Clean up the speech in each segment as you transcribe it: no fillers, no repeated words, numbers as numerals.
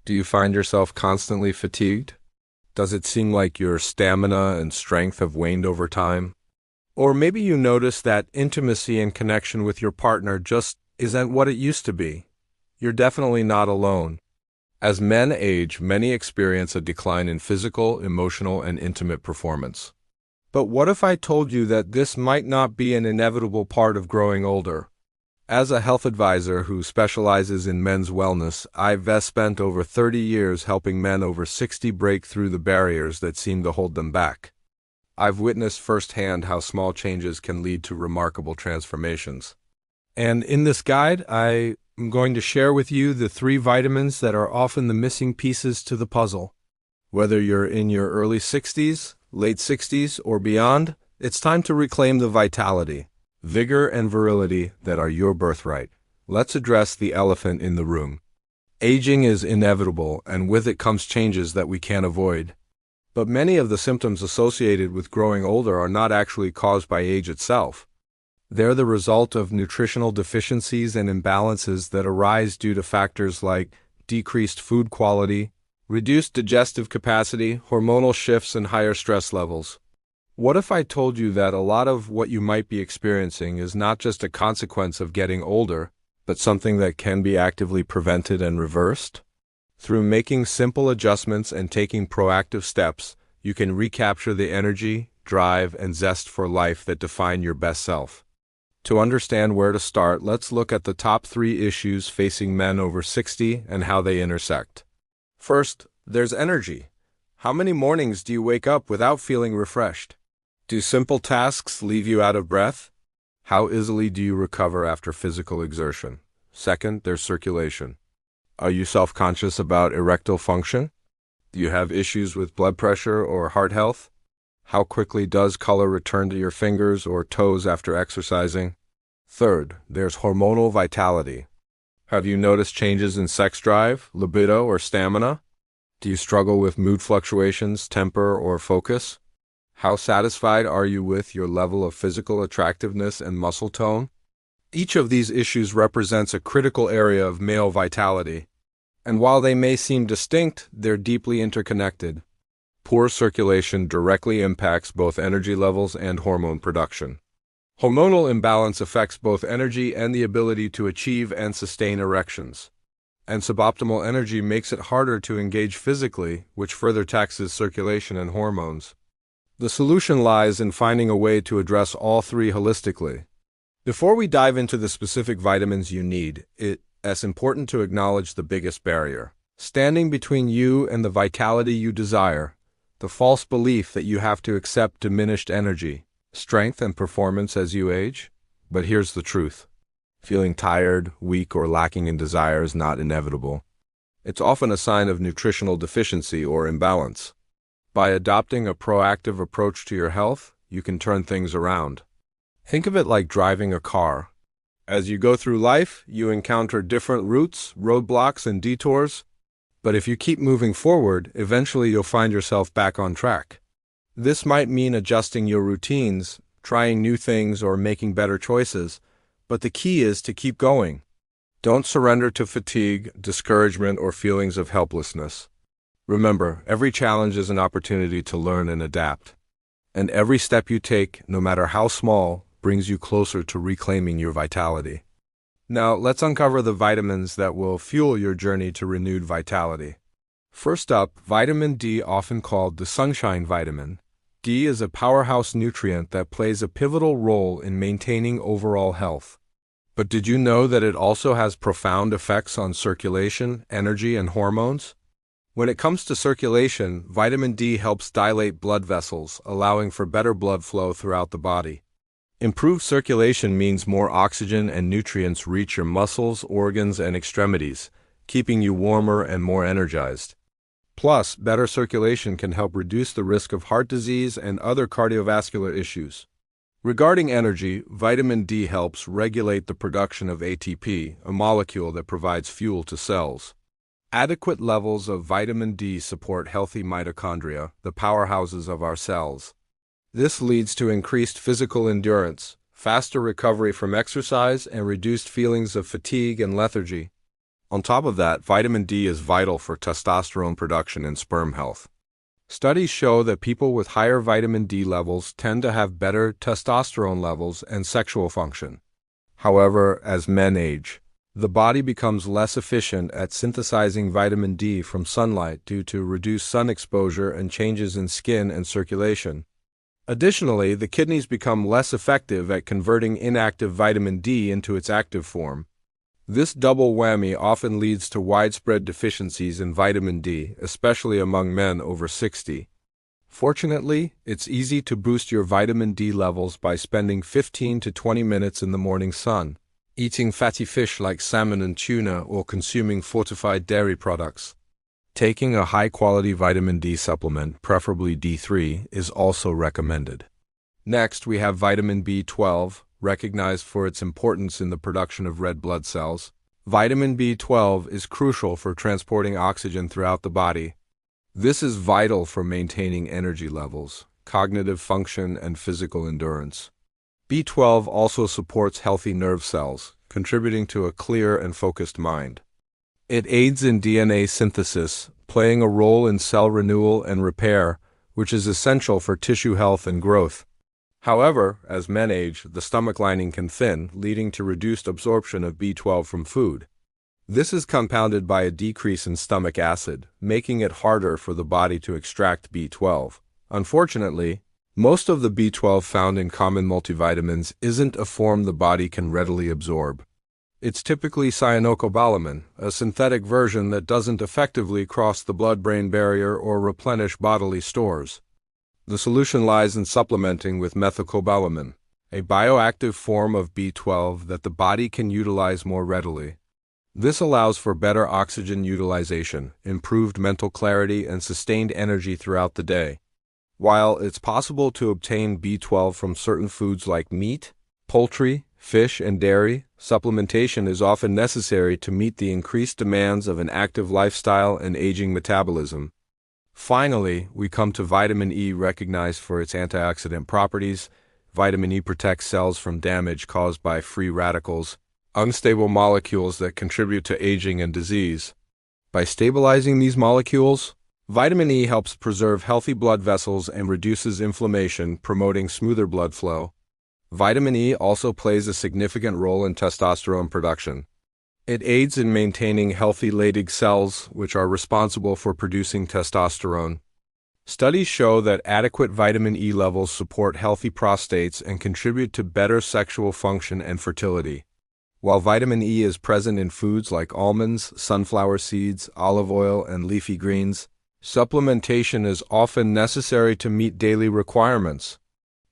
Do you find yourself constantly fatigued? Does it seem like your stamina and strength have waned over time? Or maybe you notice that intimacy and connection with your partner just isn't what it used to be. You're definitely not alone. As men age, many experience a decline in physical, emotional, and intimate performance. But what if I told you that this might not be an inevitable part of growing older? As a health advisor who specializes in men's wellness, I've spent over 30 years helping men over 60 break through the barriers that seem to hold them back. I've witnessed firsthand how small changes can lead to remarkable transformations. And in this guide, I am going to share with you the 3 vitamins that are often the missing pieces to the puzzle. Whether you're in your early 60s, late 60s, or beyond, it's time to reclaim the vitality, vigor, and virility that are your birthright. Let's address the elephant in the room. Aging is inevitable, and with it comes changes that we can't avoid. But many of the symptoms associated with growing older are not actually caused by age itself. They're the result of nutritional deficiencies and imbalances that arise due to factors like decreased food quality, reduced digestive capacity, hormonal shifts, and higher stress levels. What if I told you that a lot of what you might be experiencing is not just a consequence of getting older, but something that can be actively prevented and reversed? Through making simple adjustments and taking proactive steps, you can recapture the energy, drive, and zest for life that define your best self. To understand where to start, let's look at the top 3 issues facing men over 60 and how they intersect. First, there's energy. How many mornings do you wake up without feeling refreshed? Do simple tasks leave you out of breath? How easily do you recover after physical exertion? Second, there's circulation. Are you self-conscious about erectile function? Do you have issues with blood pressure or heart health? How quickly does color return to your fingers or toes after exercising? Third, there's hormonal vitality. Have you noticed changes in sex drive, libido, or stamina? Do you struggle with mood fluctuations, temper, or focus? How satisfied are you with your level of physical attractiveness and muscle tone? Each of these issues represents a critical area of male vitality. And while they may seem distinct, they're deeply interconnected. Poor circulation directly impacts both energy levels and hormone production. Hormonal imbalance affects both energy and the ability to achieve and sustain erections. And suboptimal energy makes it harder to engage physically, which further taxes circulation and hormones. The solution lies in finding a way to address all 3 holistically. Before we dive into the specific vitamins you need, it's important to acknowledge the biggest barrier, standing between you and the vitality you desire, the false belief that you have to accept diminished energy, strength, and performance as you age. But here's the truth. Feeling tired, weak, or lacking in desire is not inevitable. It's often a sign of nutritional deficiency or imbalance. By adopting a proactive approach to your health, you can turn things around. Think of it like driving a car. As you go through life, you encounter different routes, roadblocks, and detours. But if you keep moving forward, eventually you'll find yourself back on track. This might mean adjusting your routines, trying new things, or making better choices. But the key is to keep going. Don't surrender to fatigue, discouragement, or feelings of helplessness. Remember, every challenge is an opportunity to learn and adapt. And every step you take, no matter how small, brings you closer to reclaiming your vitality. Now, let's uncover the vitamins that will fuel your journey to renewed vitality. First up, vitamin D, often called the sunshine vitamin. D is a powerhouse nutrient that plays a pivotal role in maintaining overall health. But did you know that it also has profound effects on circulation, energy, and hormones? When it comes to circulation, vitamin D helps dilate blood vessels, allowing for better blood flow throughout the body. Improved circulation means more oxygen and nutrients reach your muscles, organs, and extremities, keeping you warmer and more energized. Plus, better circulation can help reduce the risk of heart disease and other cardiovascular issues. Regarding energy, vitamin D helps regulate the production of ATP, a molecule that provides fuel to cells. Adequate levels of vitamin D support healthy mitochondria, the powerhouses of our cells. This leads to increased physical endurance, faster recovery from exercise, and reduced feelings of fatigue and lethargy. On top of that, vitamin D is vital for testosterone production and sperm health. Studies show that people with higher vitamin D levels tend to have better testosterone levels and sexual function. However, as men age, the body becomes less efficient at synthesizing vitamin D from sunlight due to reduced sun exposure and changes in skin and circulation. Additionally, the kidneys become less effective at converting inactive vitamin D into its active form. This double whammy often leads to widespread deficiencies in vitamin D, especially among men over 60. Fortunately, it's easy to boost your vitamin D levels by spending 15 to 20 minutes in the morning sun, eating fatty fish like salmon and tuna, or consuming fortified dairy products. Taking a high-quality vitamin D supplement, preferably D3, is also recommended. Next, we have vitamin B12, recognized for its importance in the production of red blood cells. Vitamin B12 is crucial for transporting oxygen throughout the body. This is vital for maintaining energy levels, cognitive function, and physical endurance. B12 also supports healthy nerve cells, contributing to a clear and focused mind. It aids in DNA synthesis, playing a role in cell renewal and repair, which is essential for tissue health and growth. However, as men age, the stomach lining can thin, leading to reduced absorption of B12 from food. This is compounded by a decrease in stomach acid, making it harder for the body to extract B12. Unfortunately, most of the B12 found in common multivitamins isn't a form the body can readily absorb. It's typically cyanocobalamin, a synthetic version that doesn't effectively cross the blood-brain barrier or replenish bodily stores. The solution lies in supplementing with methylcobalamin, a bioactive form of B12 that the body can utilize more readily. This allows for better oxygen utilization, improved mental clarity, and sustained energy throughout the day. While it's possible to obtain B12 from certain foods like meat, poultry, fish, and dairy, supplementation is often necessary to meet the increased demands of an active lifestyle and aging metabolism. Finally, we come to vitamin E, recognized for its antioxidant properties. Vitamin E protects cells from damage caused by free radicals, unstable molecules that contribute to aging and disease. By stabilizing these molecules, vitamin E helps preserve healthy blood vessels and reduces inflammation, promoting smoother blood flow. Vitamin E also plays a significant role in testosterone production. It aids in maintaining healthy Leydig cells, which are responsible for producing testosterone. Studies show that adequate vitamin E levels support healthy prostates and contribute to better sexual function and fertility. While vitamin E is present in foods like almonds, sunflower seeds, olive oil, and leafy greens, supplementation is often necessary to meet daily requirements.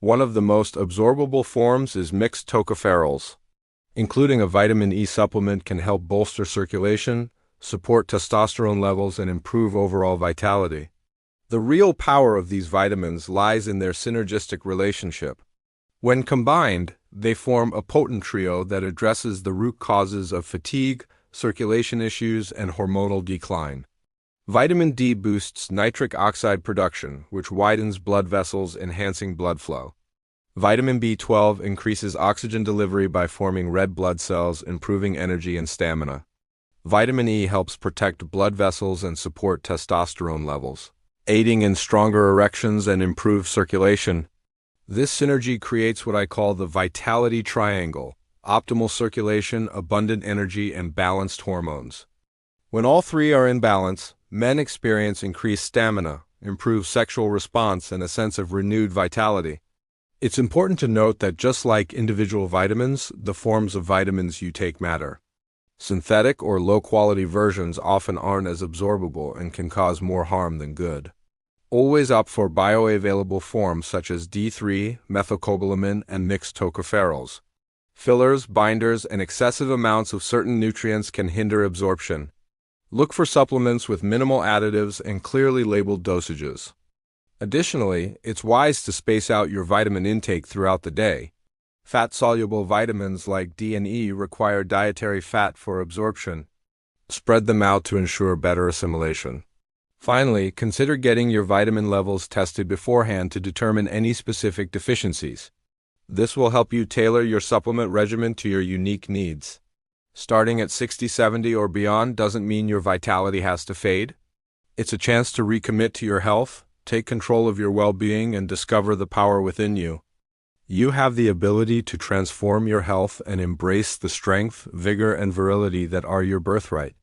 One of the most absorbable forms is mixed tocopherols. Including a vitamin E supplement can help bolster circulation, support testosterone levels, and improve overall vitality. The real power of these vitamins lies in their synergistic relationship. When combined, they form a potent trio that addresses the root causes of fatigue, circulation issues, and hormonal decline. Vitamin D boosts nitric oxide production, which widens blood vessels, enhancing blood flow. Vitamin B12 increases oxygen delivery by forming red blood cells, improving energy and stamina. Vitamin E helps protect blood vessels and support testosterone levels, aiding in stronger erections and improved circulation. This synergy creates what I call the vitality triangle: optimal circulation, abundant energy, and balanced hormones. When all three are in balance, men experience increased stamina, improved sexual response, and a sense of renewed vitality. It's important to note that just like individual vitamins, the forms of vitamins you take matter. Synthetic or low-quality versions often aren't as absorbable and can cause more harm than good. Always opt for bioavailable forms such as D3, methylcobalamin, and mixed tocopherols. Fillers, binders, and excessive amounts of certain nutrients can hinder absorption. Look for supplements with minimal additives and clearly labeled dosages. Additionally, it's wise to space out your vitamin intake throughout the day. Fat-soluble vitamins like D and E require dietary fat for absorption. Spread them out to ensure better assimilation. Finally, consider getting your vitamin levels tested beforehand to determine any specific deficiencies. This will help you tailor your supplement regimen to your unique needs. Starting at 60, 70, or beyond doesn't mean your vitality has to fade. It's a chance to recommit to your health, take control of your well-being, and discover the power within you. You have the ability to transform your health and embrace the strength, vigor, and virility that are your birthright.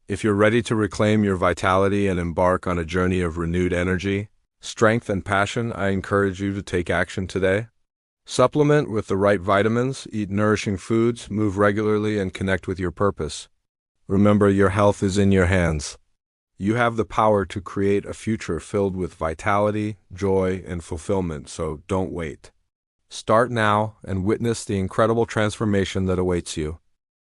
If you're ready to reclaim your vitality and embark on a journey of renewed energy, strength, and passion, I encourage you to take action today. Supplement with the right vitamins, eat nourishing foods, move regularly, and connect with your purpose. Remember, your health is in your hands. You have the power to create a future filled with vitality, joy, and fulfillment, so don't wait. Start now and witness the incredible transformation that awaits you.